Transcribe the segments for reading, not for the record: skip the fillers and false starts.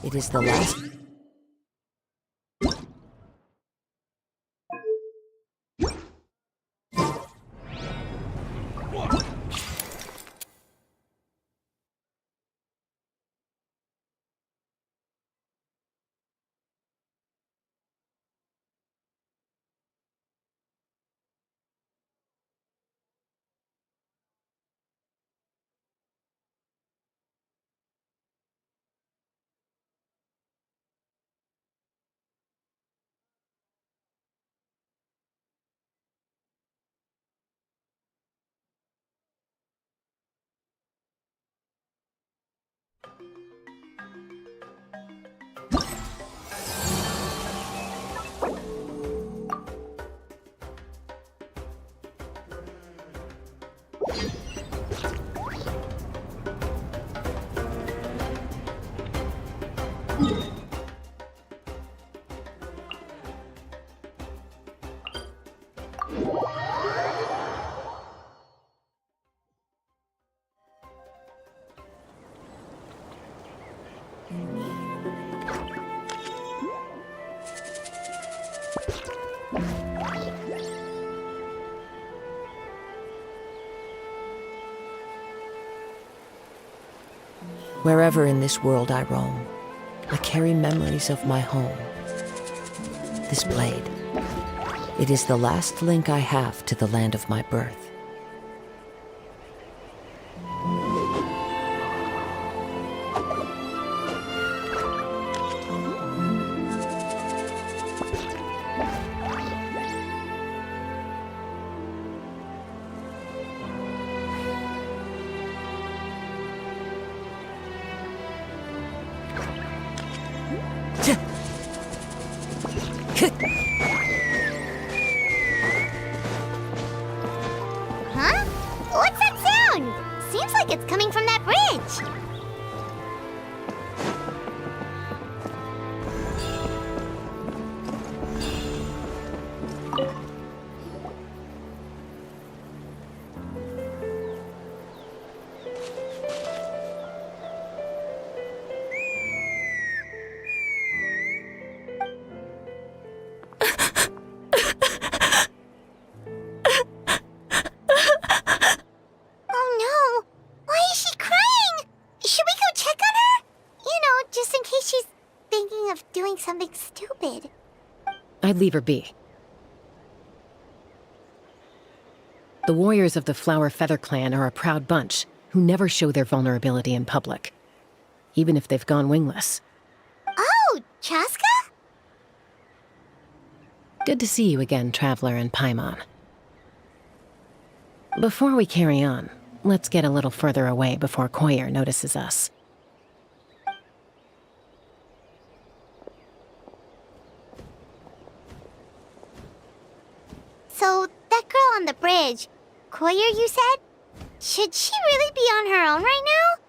It is the last... Wherever in this world I roam, I carry memories of my home. This blade, it is the last link I have to the land of my birth. Huh? What's that sound? Seems like it's coming from that bridge. Something stupid. I'd leave her be. The warriors of the Flower Feather clan are a proud bunch who never show their vulnerability in public, even if they've gone wingless. Oh, Chasca? Good to see you again, Traveler and Paimon. Before we carry on, let's get a little further away before Koyer notices us. So, that girl on the bridge, Koyer, you said? Should she really be on her own right now?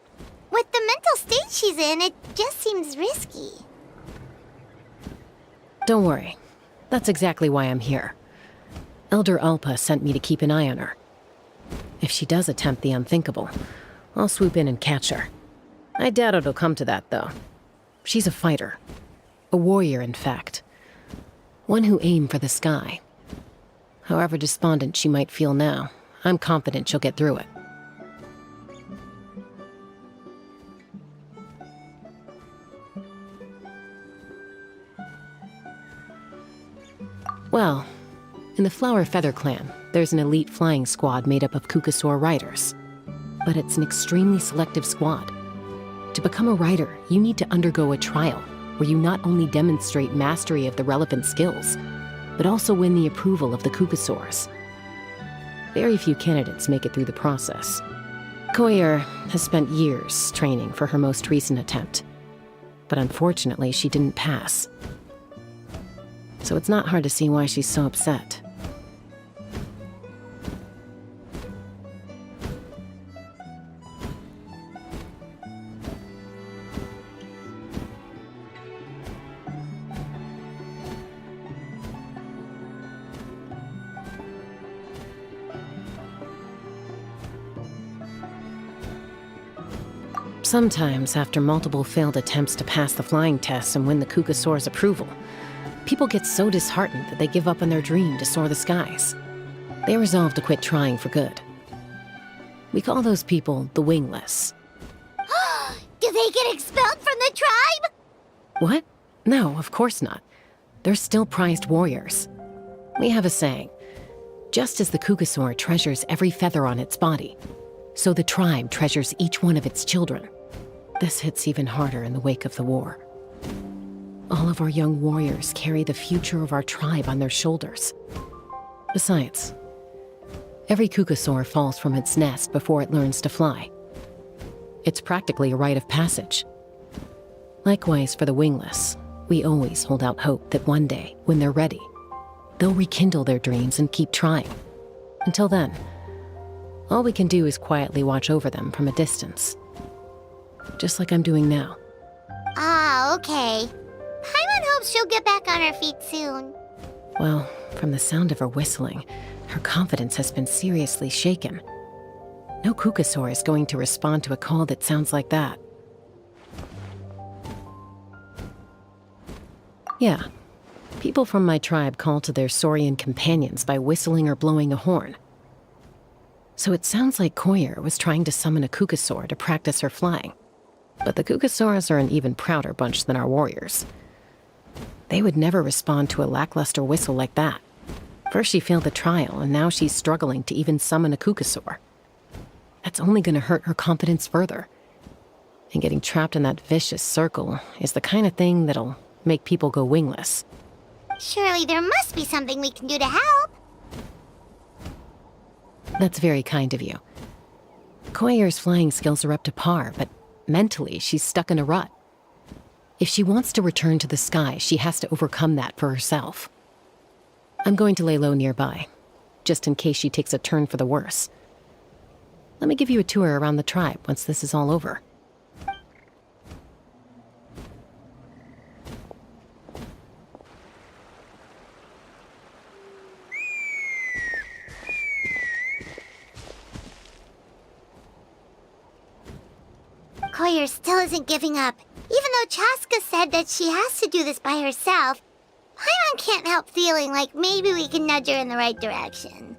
With the mental state she's in, it just seems risky. Don't worry. That's exactly why I'm here. Elder Alpa sent me to keep an eye on her. If she does attempt the unthinkable, I'll swoop in and catch her. I doubt it'll come to that, though. She's a fighter. A warrior, in fact. One who aimed for the sky. However despondent she might feel now, I'm confident she'll get through it. Well, in the Flower Feather clan, there's an elite flying squad made up of Kukasaur riders. But it's an extremely selective squad. To become a rider, you need to undergo a trial, where you not only demonstrate mastery of the relevant skills, but also win the approval of the Kukasaurs. Very few candidates make it through the process. Koyer has spent years training for her most recent attempt, but unfortunately she didn't pass. So it's not hard to see why she's so upset. Sometimes, after multiple failed attempts to pass the flying test and win the Kukasaur's approval, people get so disheartened that they give up on their dream to soar the skies. They resolve to quit trying for good. We call those people the wingless. Do they get expelled from the tribe? What? No, of course not. They're still prized warriors. We have a saying, just as the Kukasaur treasures every feather on its body, so the tribe treasures each one of its children. This hits even harder in the wake of the war. All of our young warriors carry the future of our tribe on their shoulders. Besides, every Kukasaur falls from its nest before it learns to fly. It's practically a rite of passage. Likewise for the wingless, we always hold out hope that one day, when they're ready, they'll rekindle their dreams and keep trying. Until then, all we can do is quietly watch over them from a distance. Just like I'm doing now. Ah, okay. Paimon hopes she'll get back on her feet soon. Well, from the sound of her whistling, her confidence has been seriously shaken. No Kukasaur is going to respond to a call that sounds like that. Yeah, people from my tribe call to their saurian companions by whistling or blowing a horn. So it sounds like Koyer was trying to summon a Kukasaur to practice her flying. But the Kukasaurs are an even prouder bunch than our warriors. They would never respond to a lackluster whistle like that. First she failed the trial, and now she's struggling to even summon a Kukasaur. That's only going to hurt her confidence further. And getting trapped in that vicious circle is the kind of thing that'll make people go wingless. Surely there must be something we can do to help. That's very kind of you. Koyer's flying skills are up to par, but mentally she's stuck in a rut. If she wants to return to the sky, she has to overcome that for herself. I'm going to lay low nearby, just in case she takes a turn for the worse. Let me give you a tour around the tribe once this is all over. Koyer still isn't giving up. Even though Chasca said that she has to do this by herself, Paimon can't help feeling like maybe we can nudge her in the right direction.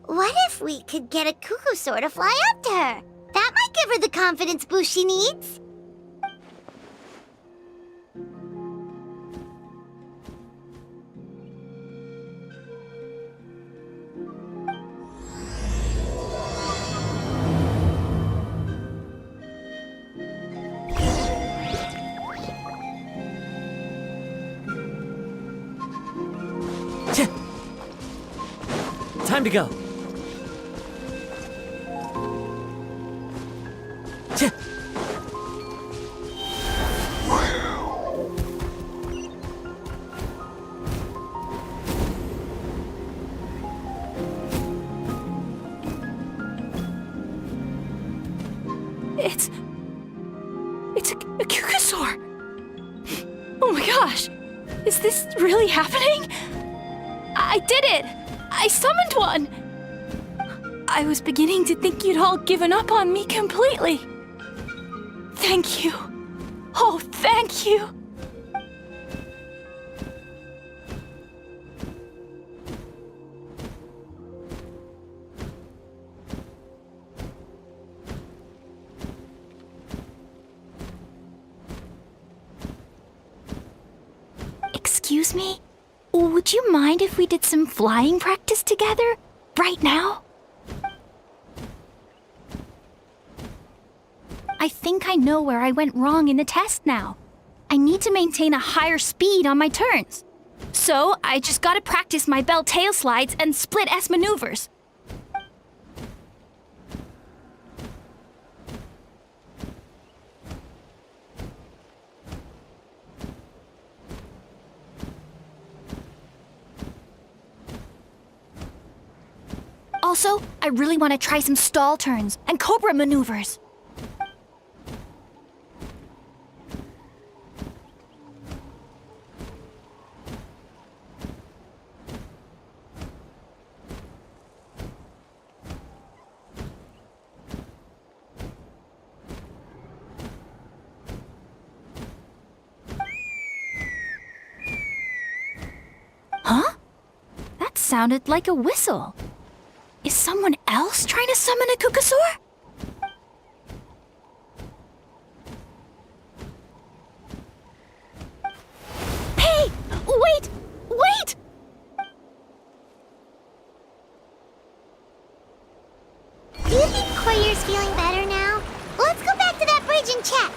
What if we could get a Kukasaur to fly up to her? That might give her the confidence boost she needs. Time to go. It's a Kukasaur. Oh my gosh. Is this really happening? I did it. I summoned one! I was beginning to think you'd all given up on me completely. Thank you. Oh, thank you. Excuse me? Would you mind if we did some flying practice together? Right now? I think I know where I went wrong in the test now. I need to maintain a higher speed on my turns. So, I just gotta practice my bell tail slides and split S maneuvers. Also, I really want to try some stall turns and cobra maneuvers. sounded like a whistle. Is someone else trying to summon a Kukasaur? Hey! Wait! Wait! Do you think Koyer's feeling better now? Let's go back to that bridge and check.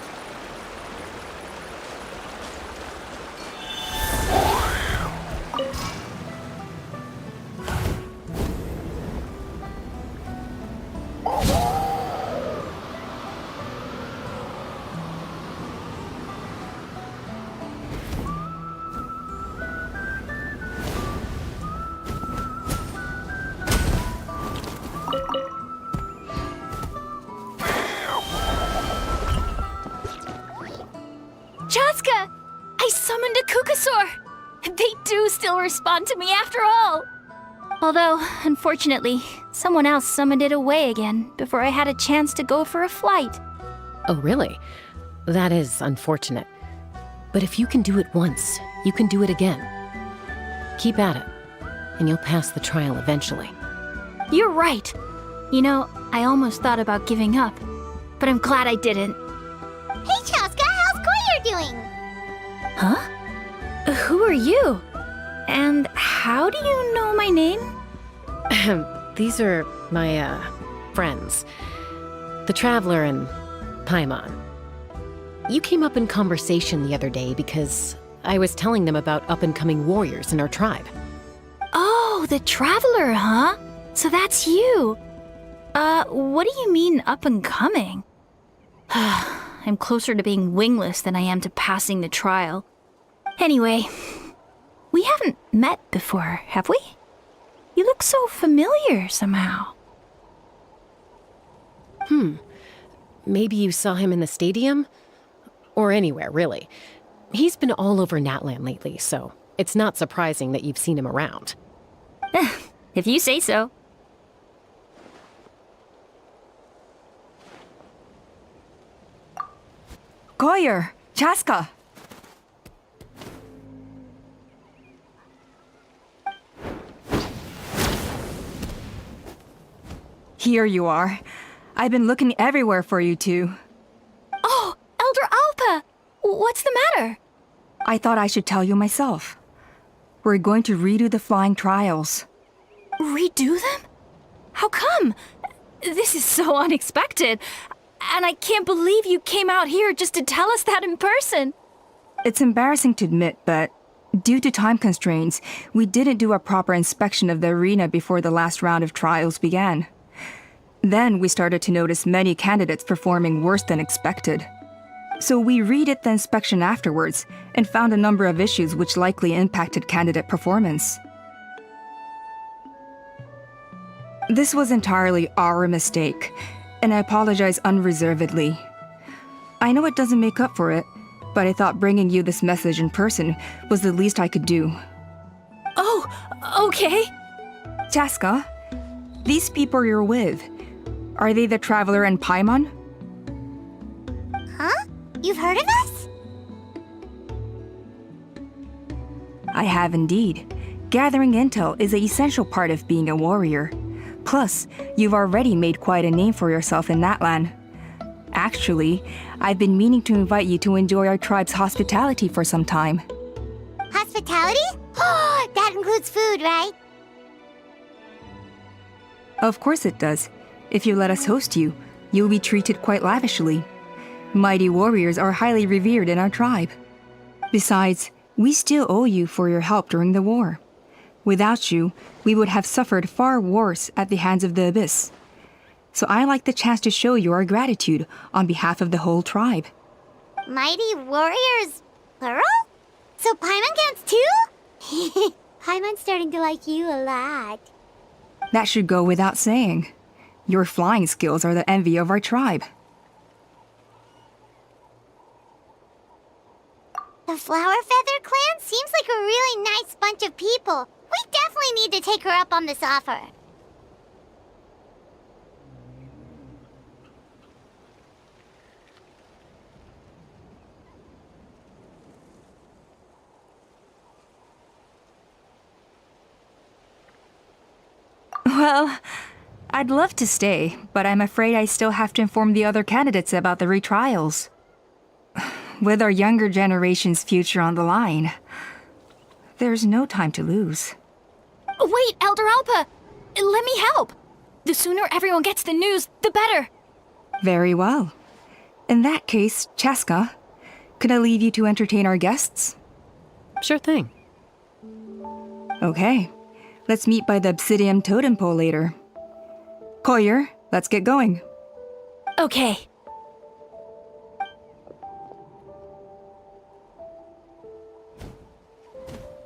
Chasca! I summoned a Kukasaur! They do still respond to me after all! Although, unfortunately, someone else summoned it away again before I had a chance to go for a flight. Oh, really? That is unfortunate. But if you can do it once, you can do it again. Keep at it, and you'll pass the trial eventually. You're right. You know, I almost thought about giving up, but I'm glad I didn't. Hey, Chasca, how's Koyer doing? Huh? Who are you? And how do you know my name? These are my, friends. The Traveler and Paimon. You came up in conversation the other day because I was telling them about up-and-coming warriors in our tribe. Oh, the Traveler, huh? So that's you. What do you mean up-and-coming? I'm closer to being wingless than I am to passing the trial. Anyway, we haven't met before, have we? You look so familiar somehow. Maybe you saw him in the stadium? Or anywhere, really. He's been all over Natlan lately, so it's not surprising that you've seen him around. If you say so. Koyer! Chasca! Here you are. I've been looking everywhere for you two. Oh, Elder Alpa! What's the matter? I thought I should tell you myself. We're going to redo the flying trials. Redo them? How come? This is so unexpected. And I can't believe you came out here just to tell us that in person. It's embarrassing to admit, but due to time constraints, we didn't do a proper inspection of the arena before the last round of trials began. Then we started to notice many candidates performing worse than expected. So we redid the inspection afterwards and found a number of issues which likely impacted candidate performance. This was entirely our mistake, and I apologize unreservedly. I know it doesn't make up for it, but I thought bringing you this message in person was the least I could do. Oh, okay. Chasca, these people you're with, are they the Traveler and Paimon? Huh? You've heard of us? I have indeed. Gathering intel is an essential part of being a warrior. Plus, you've already made quite a name for yourself in Natlan. Actually, I've been meaning to invite you to enjoy our tribe's hospitality for some time. Hospitality? Oh, that includes food, right? Of course it does. If you let us host you, you'll be treated quite lavishly. Mighty warriors are highly revered in our tribe. Besides, we still owe you for your help during the war. Without you, we would have suffered far worse at the hands of the Abyss. So I like the chance to show you our gratitude on behalf of the whole tribe. Mighty warriors, plural? So Paimon counts too? Paimon's starting to like you a lot. That should go without saying. Your flying skills are the envy of our tribe. The Flower Feather clan seems like a really nice bunch of people. We definitely need to take her up on this offer. Well, I'd love to stay, but I'm afraid I still have to inform the other candidates about the retrials. With our younger generation's future on the line, there's no time to lose. Wait, Elder Alpa! Let me help! The sooner everyone gets the news, the better! Very well. In that case, Chasca, could I leave you to entertain our guests? Sure thing. Okay, let's meet by the obsidian totem pole later. Collier, let's get going. Okay.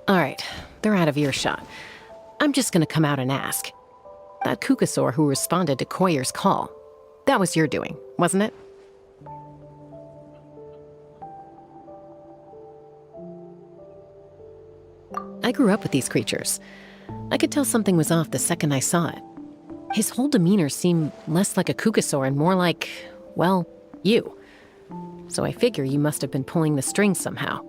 All right, they're out of earshot. I'm just gonna come out and ask. That Kukasaur who responded to Koyer's call, that was your doing, wasn't it? I grew up with these creatures. I could tell something was off the second I saw it. His whole demeanor seemed less like a Kukasaur and more like, well, you. So I figure you must have been pulling the strings somehow.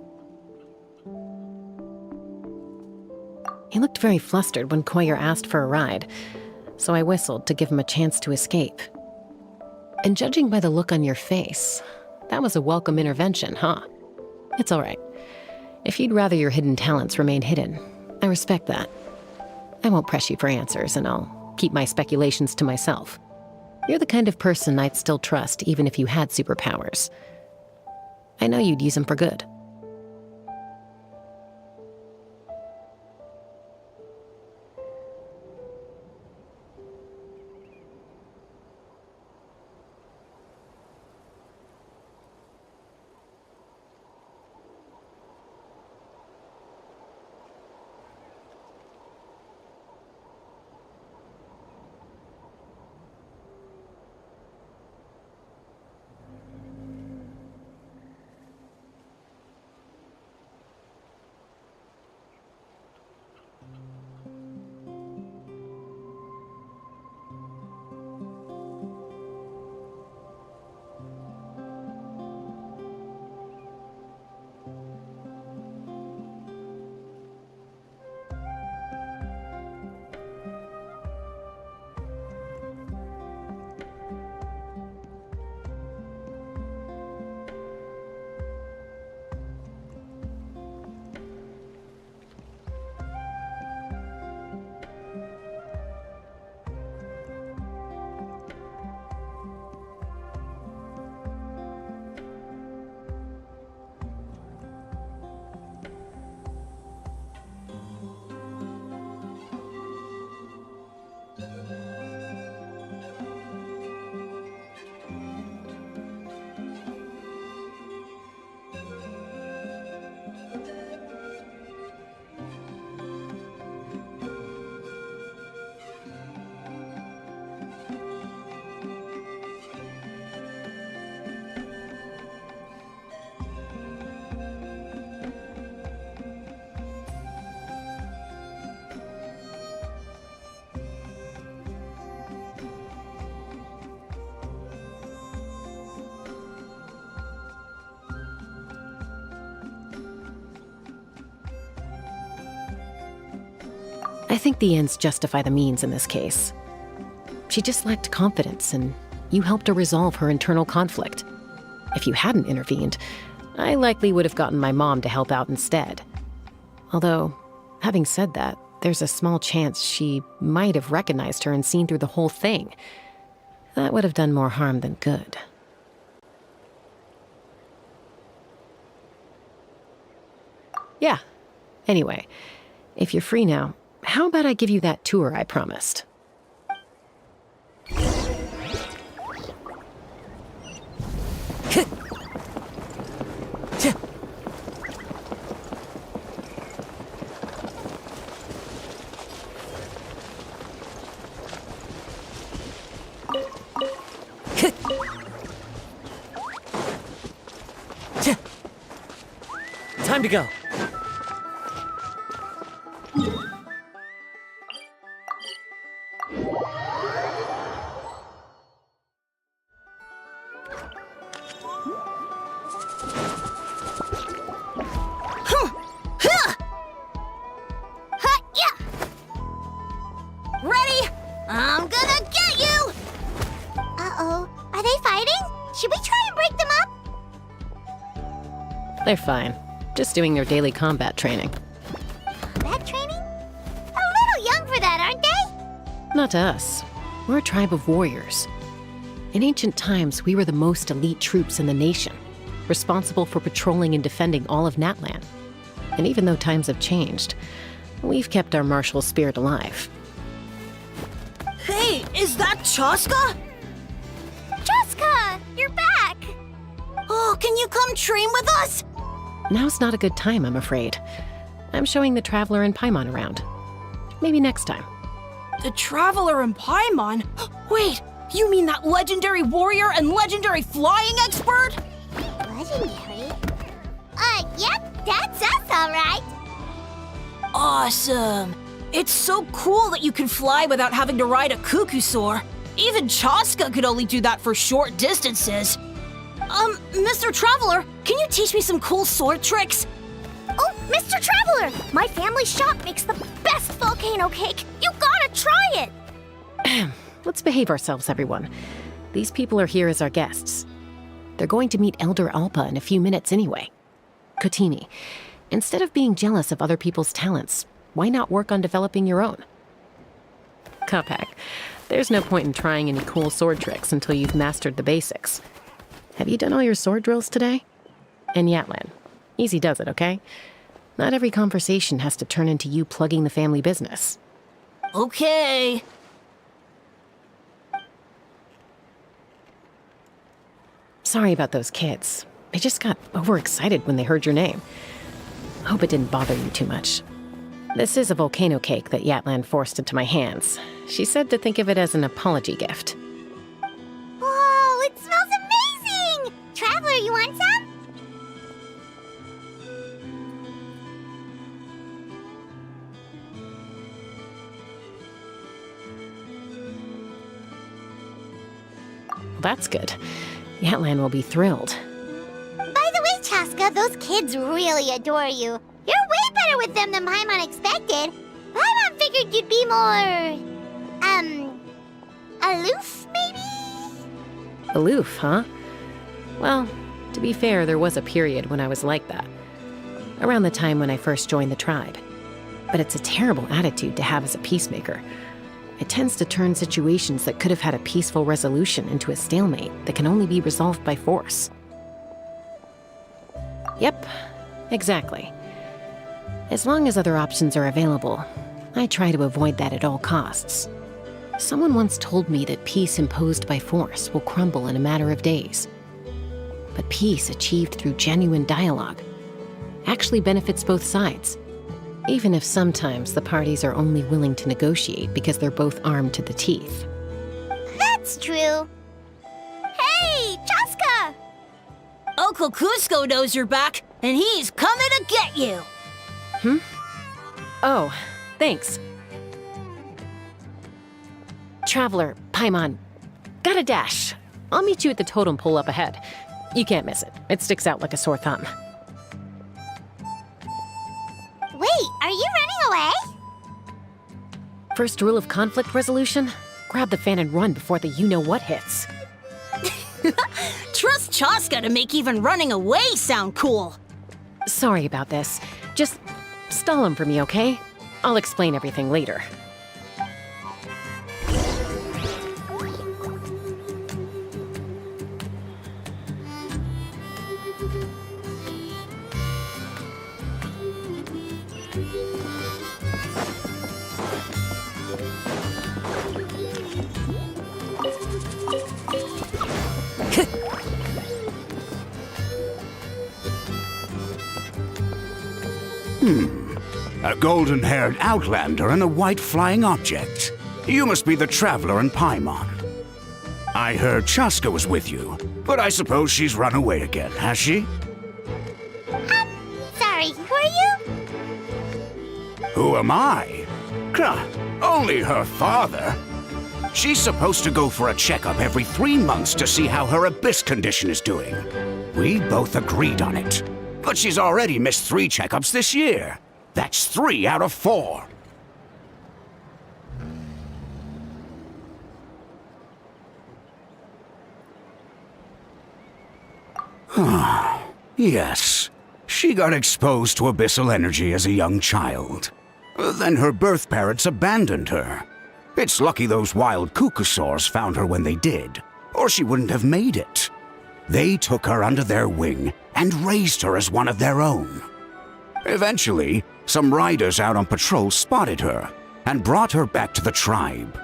He looked very flustered when Koyer asked for a ride, so I whistled to give him a chance to escape. And judging by the look on your face, that was a welcome intervention, huh? It's all right. If you'd rather your hidden talents remain hidden, I respect that. I won't press you for answers, and I'll keep my speculations to myself. You're the kind of person I'd still trust even if you had superpowers. I know you'd use them for good. I think the ends justify the means in this case. She just lacked confidence, and you helped her resolve her internal conflict. If you hadn't intervened, I likely would have gotten my mom to help out instead. Although, having said that, there's a small chance she might have recognized her and seen through the whole thing. That would have done more harm than good. Yeah. Anyway, if you're free now, how about I give you that tour I promised? Time to go. Ready? They're fine. Just doing their daily combat training. Combat training? A little young for that, aren't they? Not to us. We're a tribe of warriors. In ancient times, we were the most elite troops in the nation, responsible for patrolling and defending all of Natlan. And even though times have changed, we've kept our martial spirit alive. Hey, is that Chasca? Chasca, you're back! Oh, can you come train with us? Now's not a good time, I'm afraid. I'm showing the Traveler and Paimon around. Maybe next time. The Traveler and Paimon? Wait, you mean that legendary warrior and legendary flying expert? Legendary? Yep, that's us, alright. Awesome. It's so cool that you can fly without having to ride a cuckoo-soar. Even Chasca could only do that for short distances. Mr. Traveler, can you teach me some cool sword tricks? Oh, Mr. Traveler! My family shop makes the best volcano cake! You gotta try it! Let's behave ourselves, everyone. These people are here as our guests. They're going to meet Elder Alpa in a few minutes anyway. Kotini, instead of being jealous of other people's talents, why not work on developing your own? Kapak, there's no point in trying any cool sword tricks until you've mastered the basics. Have you done all your sword drills today? And Natlan, easy does it, okay? Not every conversation has to turn into you plugging the family business. Okay. Sorry about those kids. They just got overexcited when they heard your name. Hope it didn't bother you too much. This is a volcano cake that Natlan forced into my hands. She said to think of it as an apology gift. Whoa, it smells amazing! Traveler, you want some? That's good. Natlan will be thrilled. By the way, Chasca, those kids really adore you. You're way better with them than Paimon expected. Paimon figured you'd be more... aloof, maybe? Aloof, huh? Well, to be fair, there was a period when I was like that. Around the time when I first joined the tribe. But it's a terrible attitude to have as a peacemaker. It tends to turn situations that could have had a peaceful resolution into a stalemate that can only be resolved by force. Yep, exactly. As long as other options are available, I try to avoid that at all costs. Someone once told me that peace imposed by force will crumble in a matter of days. But peace achieved through genuine dialogue actually benefits both sides, even if sometimes the parties are only willing to negotiate because they're both armed to the teeth. That's true. Hey, Chasca! Uncle Cusco knows you're back, and he's coming to get you. Oh, thanks. Traveler, Paimon, got a dash. I'll meet you at the totem pole up ahead. You can't miss it. It sticks out like a sore thumb. Wait, are you running away? First rule of conflict resolution? Grab the fan and run before the you-know-what hits. Trust Chasca to make even running away sound cool. Sorry about this. Just stall him for me, okay? I'll explain everything later. A golden-haired outlander and a white flying object. You must be the Traveler and Paimon. I heard Chasca was with you, but I suppose she's run away again, has she? Sorry, who are you? Who am I? Only her father. She's supposed to go for a checkup every 3 months to see how her abyss condition is doing. We both agreed on it. But she's already missed 3 checkups this year. That's 3 out of 4. Yes. She got exposed to abyssal energy as a young child. Then her birth parents abandoned her. It's lucky those wild cuckoosaurs found her when they did, or she wouldn't have made it. They took her under their wing and raised her as one of their own. Eventually, some riders out on patrol spotted her and brought her back to the tribe.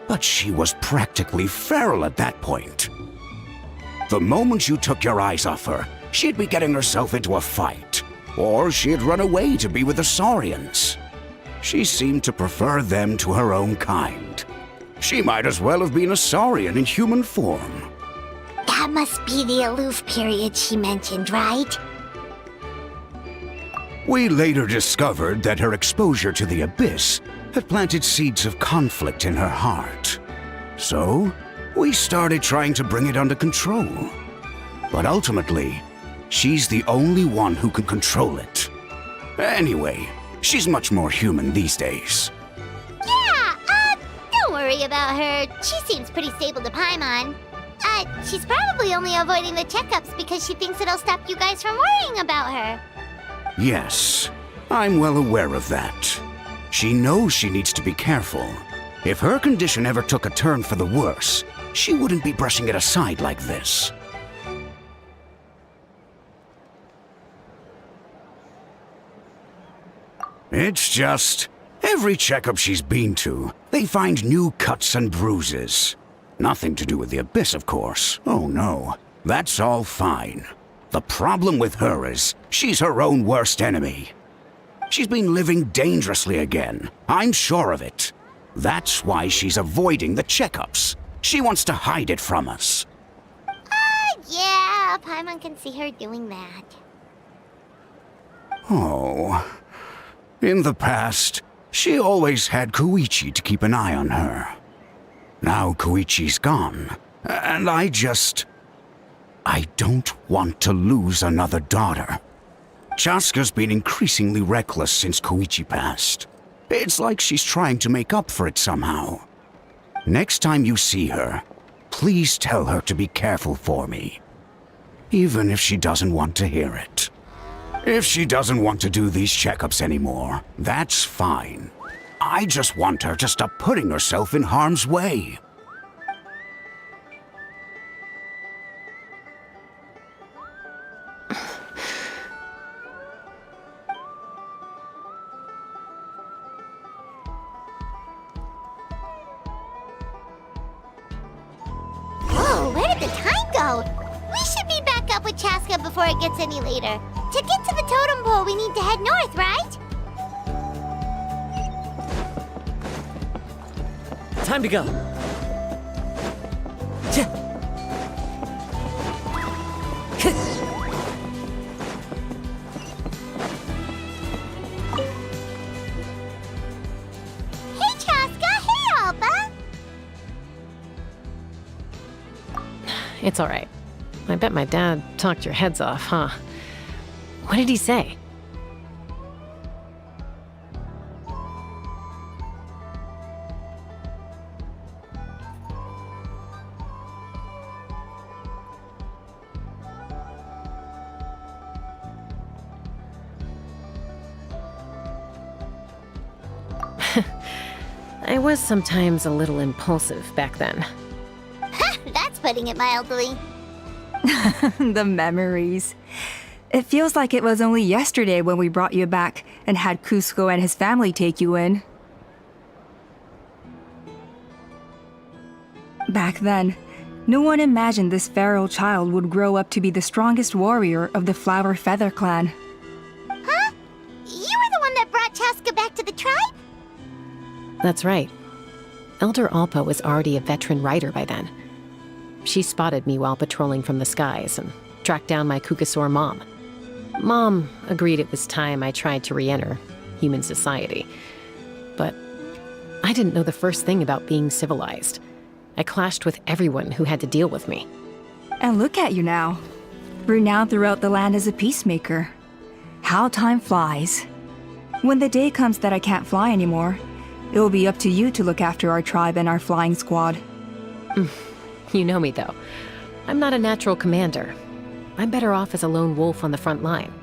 But she was practically feral at that point. The moment you took your eyes off her, she'd be getting herself into a fight, or she'd run away to be with the Saurians. She seemed to prefer them to her own kind. She might as well have been a Saurian in human form. That must be the aloof period she mentioned, right? We later discovered that her exposure to the Abyss had planted seeds of conflict in her heart. So, we started trying to bring it under control. But ultimately, she's the only one who can control it. Anyway, she's much more human these days. Yeah, don't worry about her. She seems pretty stable to Paimon. She's probably only avoiding the checkups because she thinks it'll stop you guys from worrying about her. Yes, I'm well aware of that. She knows she needs to be careful. If her condition ever took a turn for the worse, she wouldn't be brushing it aside like this. It's just, every checkup she's been to, they find new cuts and bruises. Nothing to do with the Abyss, of course. Oh no, that's all fine. The problem with her is, she's her own worst enemy. She's been living dangerously again. I'm sure of it. That's why she's avoiding the checkups. She wants to hide it from us. Yeah, Paimon can see her doing that. Oh. In the past, she always had Koichi to keep an eye on her. Now Koichi's gone, and I don't want to lose another daughter. Chasca's been increasingly reckless since Koichi passed. It's like she's trying to make up for it somehow. Next time you see her, please tell her to be careful for me. Even if she doesn't want to hear it. If she doesn't want to do these checkups anymore, that's fine. I just want her to stop putting herself in harm's way. Whoa, where did the time go? We should be back up with Chasca before it gets any later. To get to the totem pole, we need to head north, right? Time to go. Hey, Chasca! Hey, Alba! It's all right. I bet my dad talked your heads off, huh? What did he say? I was sometimes a little impulsive back then. That's putting it mildly. The memories. It feels like it was only yesterday when we brought you back and had Cusco and his family take you in. Back then, no one imagined this feral child would grow up to be the strongest warrior of the Flower Feather clan. Huh? You were the one that brought Chasca back to the tribe? That's right. Elder Alpa was already a veteran rider by then. She spotted me while patrolling from the skies and tracked down my Kukasaur mom. Mom agreed it was time I tried to re-enter human society. But I didn't know the first thing about being civilized. I clashed with everyone who had to deal with me. And look at you now, renowned throughout the land as a peacemaker. How time flies. When the day comes that I can't fly anymore, it will be up to you to look after our tribe and our flying squad. You know me, though. I'm not a natural commander. I'm better off as a lone wolf on the front line.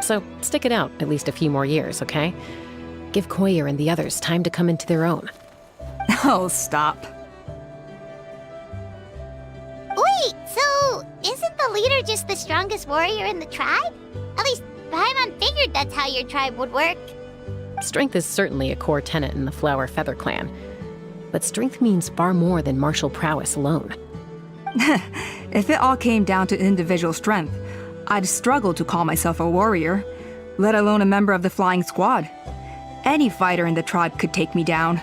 So stick it out at least a few more years, okay? Give Koyer and the others time to come into their own. Oh, stop. Wait, so isn't the leader just the strongest warrior in the tribe? At least Paimon figured that's how your tribe would work. Strength is certainly a core tenet in the Flower Feather clan. But strength means far more than martial prowess alone. If it all came down to individual strength, I'd struggle to call myself a warrior, let alone a member of the flying squad. Any fighter in the tribe could take me down.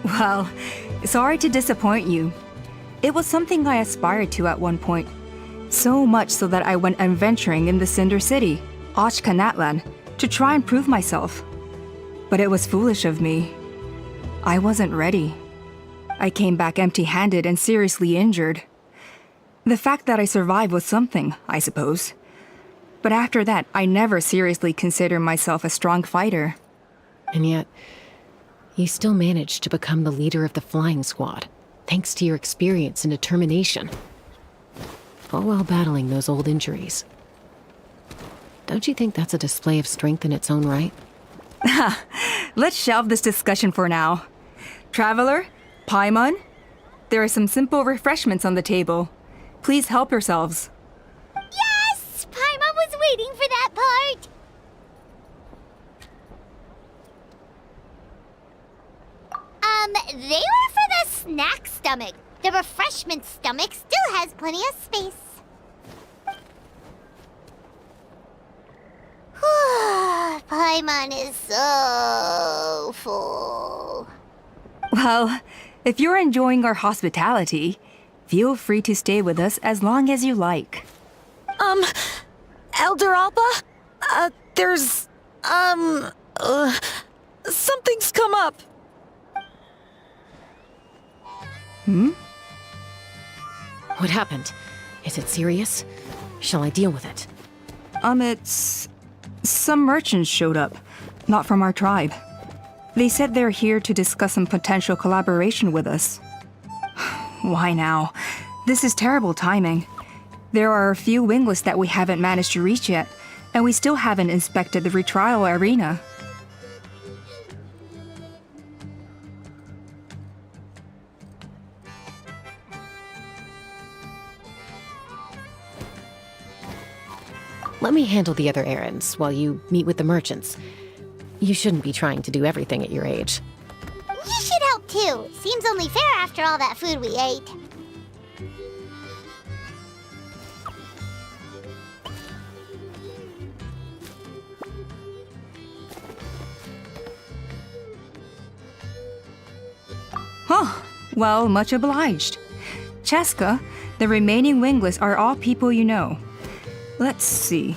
Well, sorry to disappoint you. It was something I aspired to at one point. So much so that I went adventuring in the Cinder City, Archon Natlan, to try and prove myself. But it was foolish of me. I wasn't ready. I came back empty-handed and seriously injured. The fact that I survived was something, I suppose. But after that, I never seriously considered myself a strong fighter. And yet, you still managed to become the leader of the flying squad, thanks to your experience and determination. All while battling those old injuries. Don't you think that's a display of strength in its own right? Let's shelve this discussion for now. Traveler, Paimon, there are some simple refreshments on the table. Please help yourselves. Yes! Paimon was waiting for that part! They were for the snack stomach. The refreshment stomach still has plenty of space. Paimon is so full. Well, if you're enjoying our hospitality, feel free to stay with us as long as you like. Elder Alba? Something's come up. What happened? Is it serious? Shall I deal with it? It's... Some merchants showed up, not from our tribe. They said they're here to discuss some potential collaboration with us. Why now? This is terrible timing. There are a few winglets that we haven't managed to reach yet, and we still haven't inspected the retrial arena. Let me handle the other errands while you meet with the merchants. You shouldn't be trying to do everything at your age. You should help too. Seems only fair after all that food we ate. Huh. Well, much obliged. Chasca, the remaining winglets are all people you know. Let's see.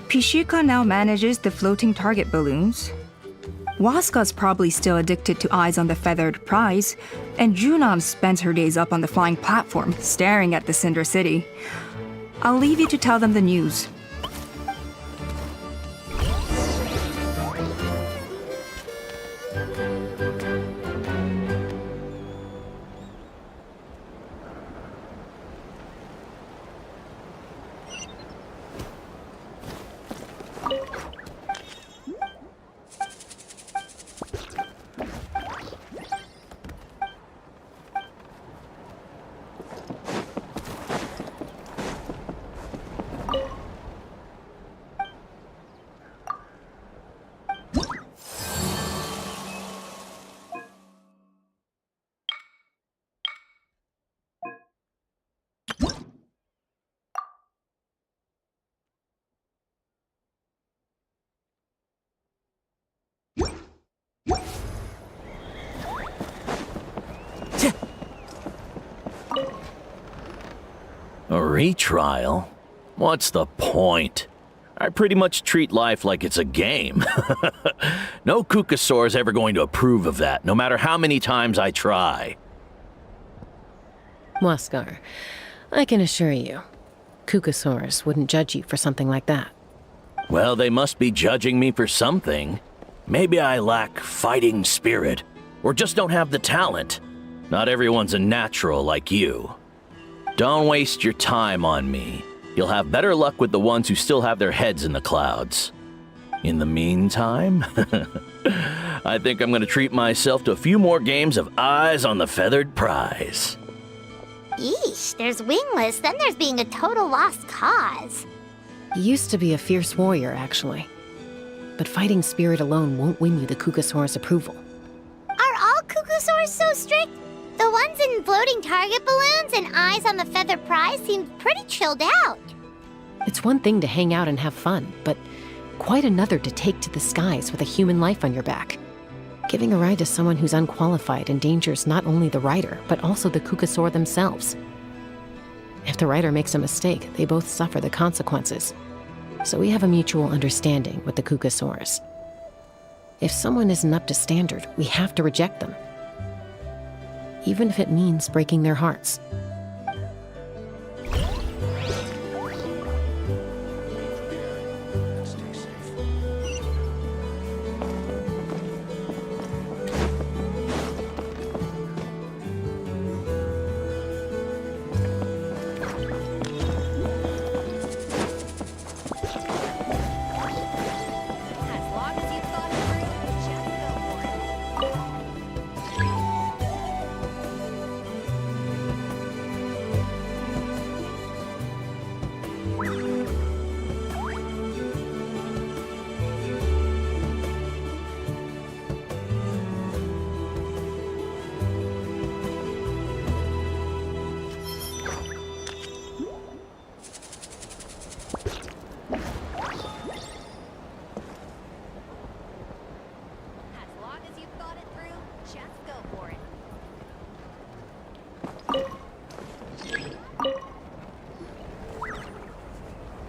Pishika now manages the floating target balloons. Waska's probably still addicted to eyes on the feathered prize, and Junam spends her days up on the flying platform, staring at the Cinder City. I'll leave you to tell them the news. A retrial? What's the point? I pretty much treat life like it's a game. No Kukasaur's ever going to approve of that, no matter how many times I try. Waskar, I can assure you, Kukasaurs wouldn't judge you for something like that. Well, they must be judging me for something. Maybe I lack fighting spirit, or just don't have the talent. Not everyone's a natural like you. Don't waste your time on me. You'll have better luck with the ones who still have their heads in the clouds. In the meantime, I think I'm going to treat myself to a few more games of Eyes on the Feathered Prize. Yeesh, there's wingless, then there's being a total lost cause. You used to be a fierce warrior, actually. But fighting spirit alone won't win you the Kukasaur's approval. Are all Kukusaurs so strict? The ones in floating target balloons and Eyes on the Feathered Prize seem pretty chilled out. It's one thing to hang out and have fun, but quite another to take to the skies with a human life on your back. Giving a ride to someone who's unqualified endangers not only the rider, but also the Kukasaur themselves. If the rider makes a mistake, they both suffer the consequences. So we have a mutual understanding with the Kukasaurs. If someone isn't up to standard, we have to reject them. Even if it means breaking their hearts.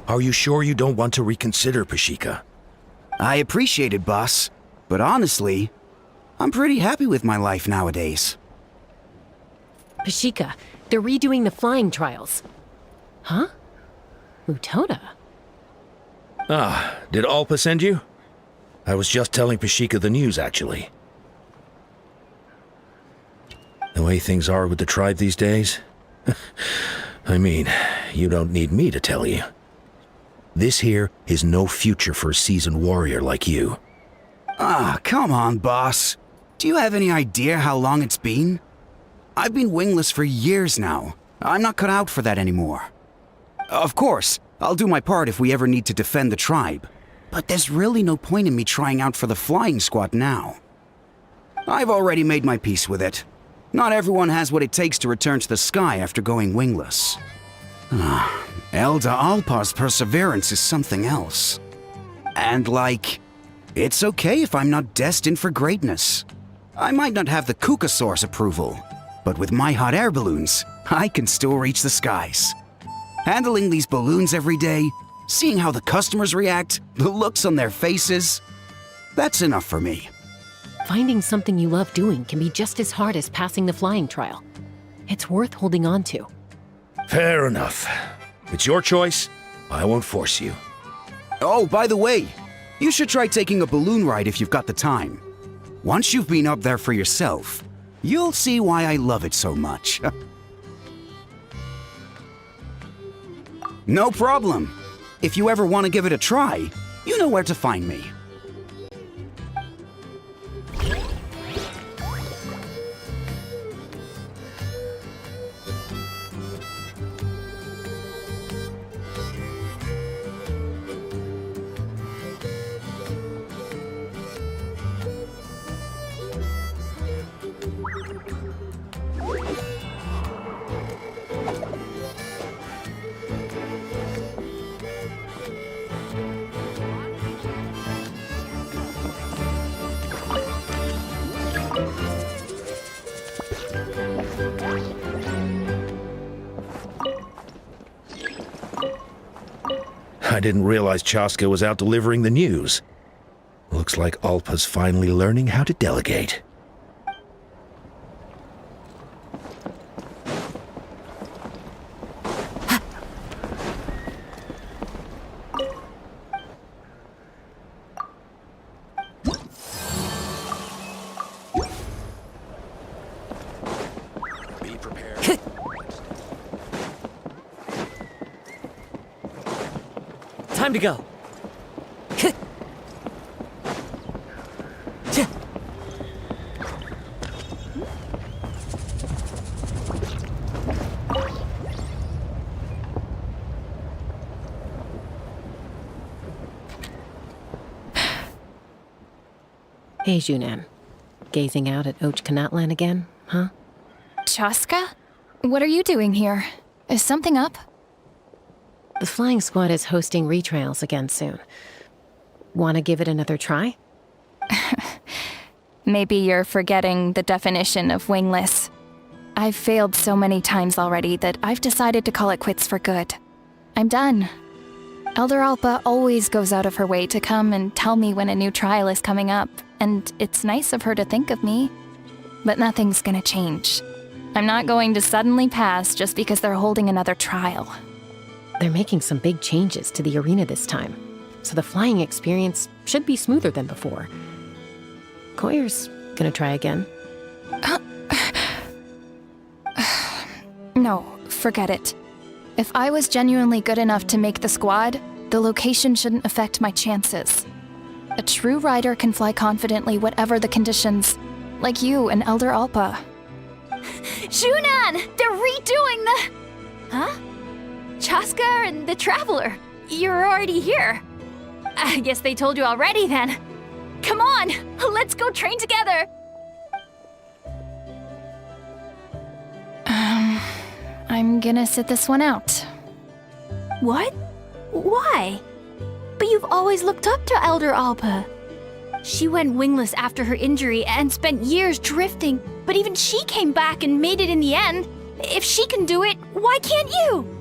Are you sure you don't want to reconsider, Pashika? I appreciate it, boss. But honestly, I'm pretty happy with my life nowadays. Pashika, they're redoing the flying trials. Huh? Mutoda? Ah, did Alpa send you? I was just telling Pashika the news, actually. The way things are with the tribe these days? I mean, you don't need me to tell you. This here is no future for a seasoned warrior like you. Ah, come on, boss. Do you have any idea how long it's been? I've been wingless for years now. I'm not cut out for that anymore. Of course, I'll do my part if we ever need to defend the tribe. But there's really no point in me trying out for the flying squad now. I've already made my peace with it. Not everyone has what it takes to return to the sky after going wingless. Elder Alpa's perseverance is something else. And it's okay if I'm not destined for greatness. I might not have the Kukasaur's approval, but with my hot air balloons, I can still reach the skies. Handling these balloons every day, seeing how the customers react, the looks on their faces, that's enough for me. Finding something you love doing can be just as hard as passing the flying trial. It's worth holding on to. Fair enough. It's your choice. I won't force you. Oh, by the way, you should try taking a balloon ride if you've got the time. Once you've been up there for yourself, you'll see why I love it so much. No problem. If you ever want to give it a try, you know where to find me. I didn't realize Chasca was out delivering the news. Looks like Alpa's finally learning how to delegate. Be prepared. Time to go. Hey, Junan. Gazing out at Natlan again, huh? Chasca? What are you doing here? Is something up? The flying squad is hosting retrials again soon. Want to give it another try? Maybe you're forgetting the definition of wingless. I've failed so many times already that I've decided to call it quits for good. I'm done. Elder Alpa always goes out of her way to come and tell me when a new trial is coming up, and it's nice of her to think of me. But nothing's gonna change. I'm not going to suddenly pass just because they're holding another trial. They're making some big changes to the arena this time, so the flying experience should be smoother than before. Koyer's gonna try again. No, forget it. If I was genuinely good enough to make the squad, the location shouldn't affect my chances. A true rider can fly confidently whatever the conditions, like you and Elder Alpa. Junan! They're redoing the... Huh? Chasca and the Traveler. You're already here. I guess they told you already then. Come on, let's go train together. I'm gonna sit this one out. What? Why? But you've always looked up to Elder Alpa. She went wingless after her injury and spent years drifting, but even she came back and made it in the end. If she can do it, why can't you?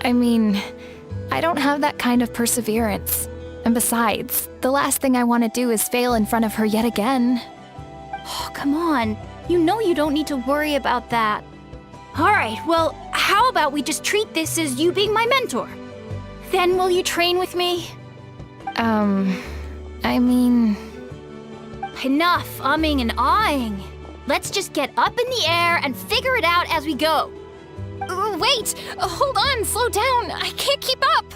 I mean, I don't have that kind of perseverance. And besides, the last thing I want to do is fail in front of her yet again. Oh, come on. You know you don't need to worry about that. Alright, well, how about we just treat this as you being my mentor? Then will you train with me? I mean... Enough umming and ahhing. Let's just get up in the air and figure it out as we go. Wait! Hold on, slow down. I can't keep up.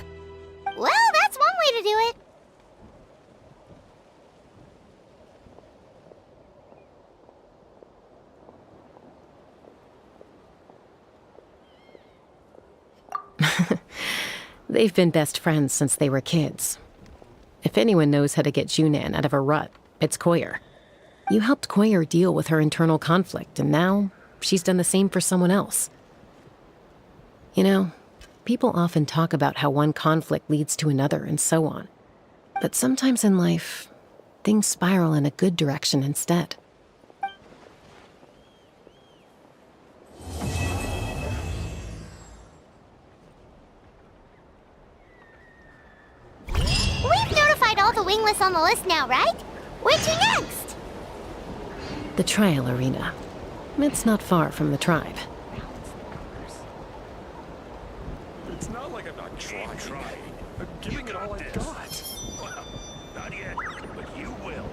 Well, that's one way to do it. They've been best friends since they were kids. If anyone knows how to get Junan out of a rut, it's Koyer. You helped Koyer deal with her internal conflict, and now she's done the same for someone else. You know, people often talk about how one conflict leads to another and so on. But sometimes in life, things spiral in a good direction instead. We've notified all the wingless on the list now, right? Where to next? The trial arena. It's not far from the tribe. It's not like I'm not trying. I'm giving it all I got. Well, not yet, but you will.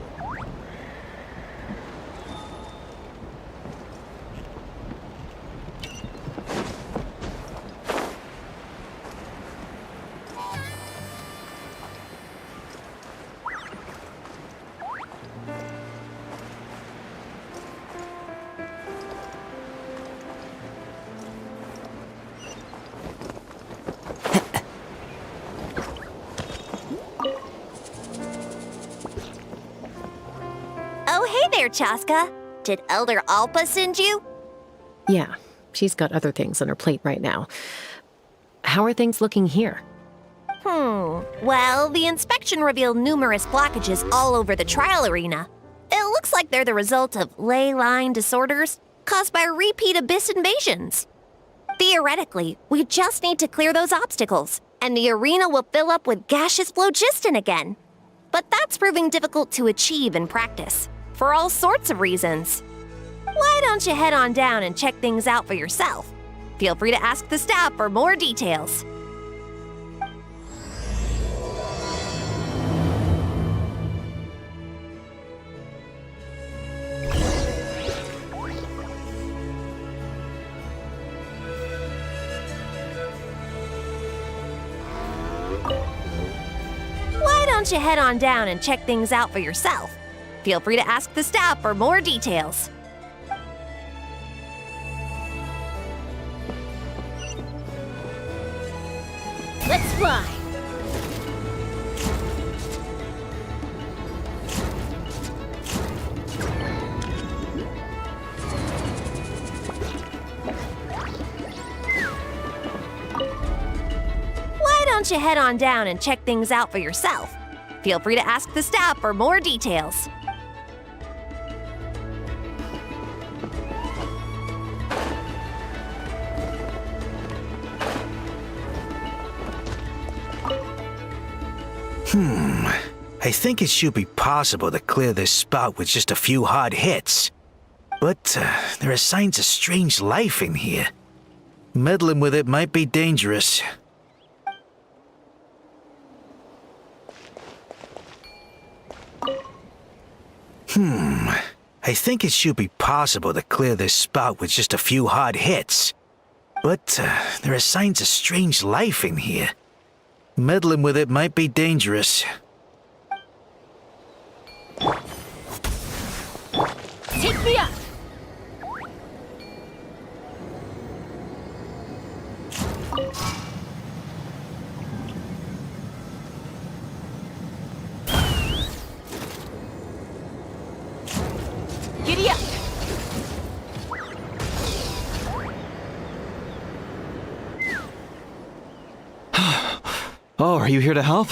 Oh, hey there, Chasca. Did Elder Alpa send you? Yeah, she's got other things on her plate right now. How are things looking here? Well, the inspection revealed numerous blockages all over the trial arena. It looks like they're the result of ley line disorders caused by repeat abyss invasions. Theoretically, we just need to clear those obstacles, and the arena will fill up with gaseous phlogiston again. But that's proving difficult to achieve in practice, for all sorts of reasons. Why don't you head on down and check things out for yourself? Feel free to ask the staff for more details. don't you head on down and check things out for yourself? Feel free to ask the staff for more details. Let's fly! Why don't you head on down and check things out for yourself? Feel free to ask the staff for more details. I think it should be possible to clear this spout with just a few hard hits. But there are signs of strange life in here. Meddling with it might be dangerous. I think it should be possible to clear this spout with just a few hard hits. But there are signs of strange life in here. Meddling with it might be dangerous. Take me up! Giddy up! Oh, are you here to help?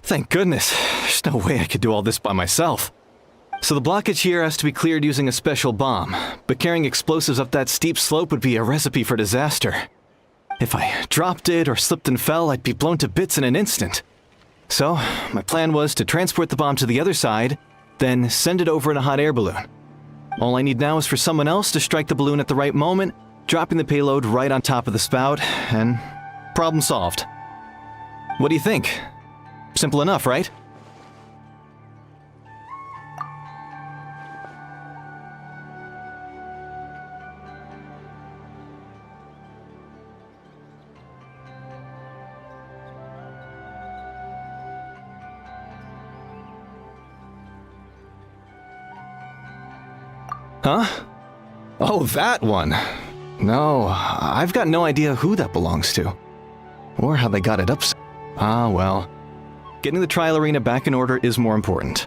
Thank goodness. There's no way I could do all this by myself. So the blockage here has to be cleared using a special bomb, but carrying explosives up that steep slope would be a recipe for disaster. If I dropped it or slipped and fell, I'd be blown to bits in an instant. So, my plan was to transport the bomb to the other side, then send it over in a hot air balloon. All I need now is for someone else to strike the balloon at the right moment, dropping the payload right on top of the spout, and problem solved. What do you think? Simple enough, right? Huh? Oh, that one. No, I've got no idea who that belongs to. Or how they got it up. Ah, well. Getting the trial arena back in order is more important.